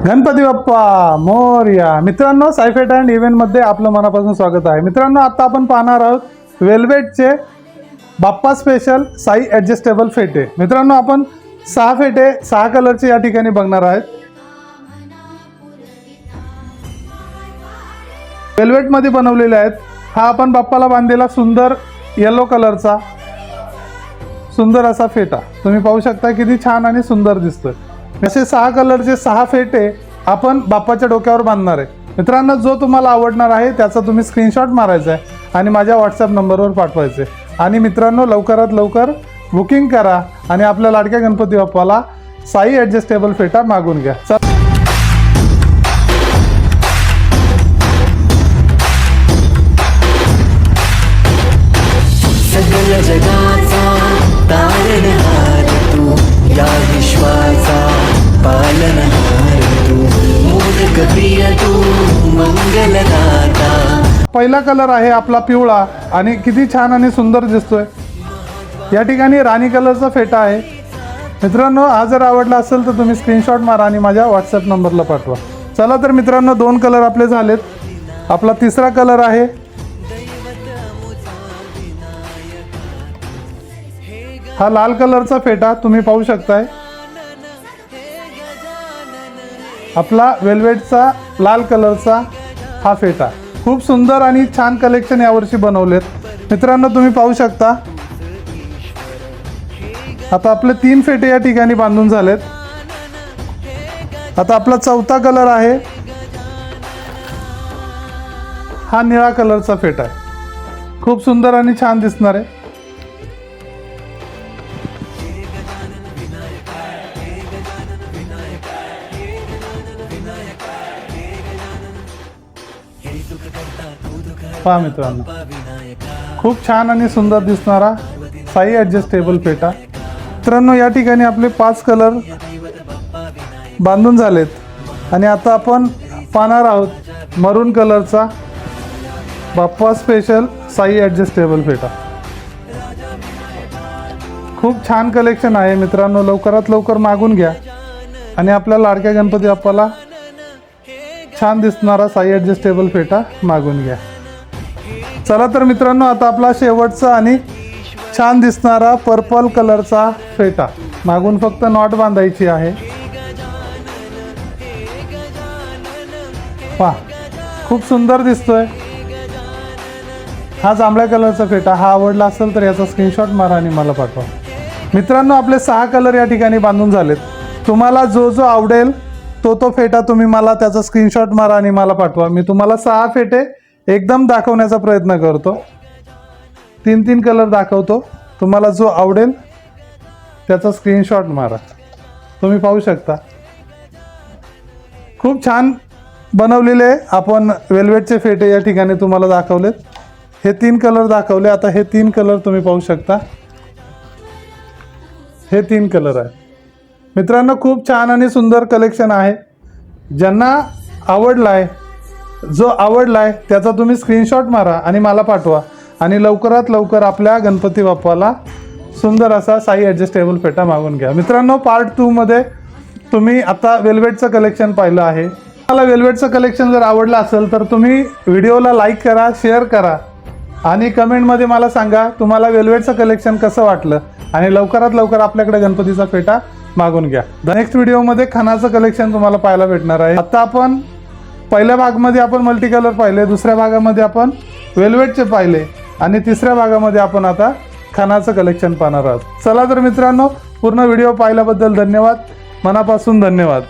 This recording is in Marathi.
गणपती बाप्पा मोरया। मित्रांनो, साई फेटा अँड इव्हेंट मध्ये आपलं मनापासून स्वागत आहे। मित्रांनो, आता आपण पाहणार आहोत वेल्वेटचे बाप्पा स्पेशल साई ॲडजस्टेबल फेटे। मित्रांनो, आपण 6 फेटे 6 कलरचे या ठिकाणी बघणार आहेत। वेल्वेट मध्ये बनवलेले आहेत। हा आपण बाप्पाला बांधलेला सुंदर येलो कलरचा सुंदर असा फेटा तुम्ही पाहू शकता, किती छान आणि सुंदर दिसतोय। असे 6 कलरचे 6 फेटे आपण बाप्पाच्या डोक्यावर बांधणार आहे। मित्रांनो, जो तुम्हाला आवडणार आहे त्याचा तुम्ही स्क्रीनशॉट मारायचा आहे आणि माझ्या व्हॉट्सअप नंबरवर पाठवायचे। आणि मित्रांनो, लवकरात लवकर बुकिंग करा आणि आपल्या लाडक्या गणपती बाप्पाला साई ॲडजस्टेबल फेटा मागून घ्या। सगळ्या जगाचा तारणहार तू, या विश्वाचा पालनहार तू, मोदक प्रिय तू, मंगलदाता। पहिला कलर आहे आपला पिवळा आणि किती छान आणि सुंदर दिसतोय। या ठिकाणी राणी कलरचा फेटा आहे। मित्रांनो, हा जर आवडला असेल तर तुम्ही स्क्रीनशॉट मारा आणि माझ्या व्हॉट्सअप नंबरला पाठवा। चला तर मित्रांनो, 2 कलर आपले झालेत। आपला तिसरा कलर आहे हा लाल कलरचा फेटा तुम्ही पाहू शकताय। आपला वेल्वेटचा लाल कलरचा हा फेटा खूप सुंदर आणि छान कलेक्शन यावर्षी बनवलेत। मित्रांनो, तुम्ही पाहू शकता। आता आपले 3 फेटे या ठिकाणी बांधून झालेत। आता आपला चौथा कलर आहे हा निळा कलरचा फेटा आहे। खूप सुंदर आणि छान दिसणार आहे। पहा मित्रांनो, खूप छान आणि सुंदर दिसणारा साई ॲडजस्टेबल फेटा। मित्रांनो, या ठिकाणी आपले 5 कलर बांधून झालेत आणि आता आपण पाहणार आहोत मरून कलरचा बाप्पा स्पेशल साई ॲडजस्टेबल फेटा। खूप छान कलेक्शन आहे मित्रांनो, लवकरात लवकर मागून घ्या आणि आपल्या लाडक्या गणपती बाप्पाला छान दिसणारा साई ॲडजस्टेबल फेटा मागून घ्या। चला तर मित्रांनो, आता आपला शेवटचा आणि छान दिसणारा पर्पल कलरचा फेटा मागून फक्त नॉट बांधायची आहे। पहा, खूप सुंदर दिसतोय। हा जांभळ्या कलरचा फेटा हा आवडला असेल तर याचा स्क्रीनशॉट मारा आणि मला पाठवा। मित्रांनो, आपले 6 कलर या ठिकाणी बांधून झालेत। तुम्हाला जो जो आवडेल तो फेटा तुम्ही मला त्याचा स्क्रीनशॉट मारा आणि मला पाठवा। मी तुम्हाला 6 फेटे एकदम दाखवण्याचा प्रयत्न करतो। 3 कलर दाखवतो। तुम्हाला जो आवडेल त्याचा स्क्रीनशॉट मारा। तुम्ही पाहू शकता, खूप छान बनवलेले आपण वेल्वेटचे फेटे या ठिकाणी तुम्हाला दाखवलेत। हे 3 कलर दाखवले। आता हे 3 कलर तुम्ही पाहू शकता। हे 3 कलर आहे। मित्रांनो, खूप छान आणि सुंदर कलेक्शन आहे। ज्यांना आवडलाय, जो आवडलाय त्याचा तुम्ही स्क्रीनशॉट मारा आणि मला पाठवा आणि लवकरात लवकर आपल्या गणपती बाप्पाला सुंदर असा साई ॲडजस्टेबल फेटा मागून घ्या। मित्रांनो, पार्ट 2 मध्ये तुम्ही आता वेल्वेटचं कलेक्शन पाहिलं आहे। तुम्हाला वेल्वेटचं कलेक्शन जर आवडलं असेल तर तुम्ही व्हिडिओला लाईक करा, शेअर करा आणि कमेंटमध्ये मला सांगा तुम्हाला वेल्वेटचं कलेक्शन कसं वाटलं आणि लवकरात लवकर आपल्याकडे गणपतीचा फेटा मागून घ्या। नेक्स्ट व्हिडिओमध्ये खणाचं कलेक्शन तुम्हाला पाहायला भेटणार आहे। आता आपण पहिल्या भागामध्ये आपण मल्टी कलर पाहिले, दुसऱ्या भागामध्ये आपण वेल्वेटचे पाहिले आणि तिसऱ्या भागामध्ये आपण आता खणाचं कलेक्शन पाहणार आहोत। चला तर मित्रांनो, पूर्ण व्हिडिओ पाहिल्याबद्दल धन्यवाद, मनापासून धन्यवाद।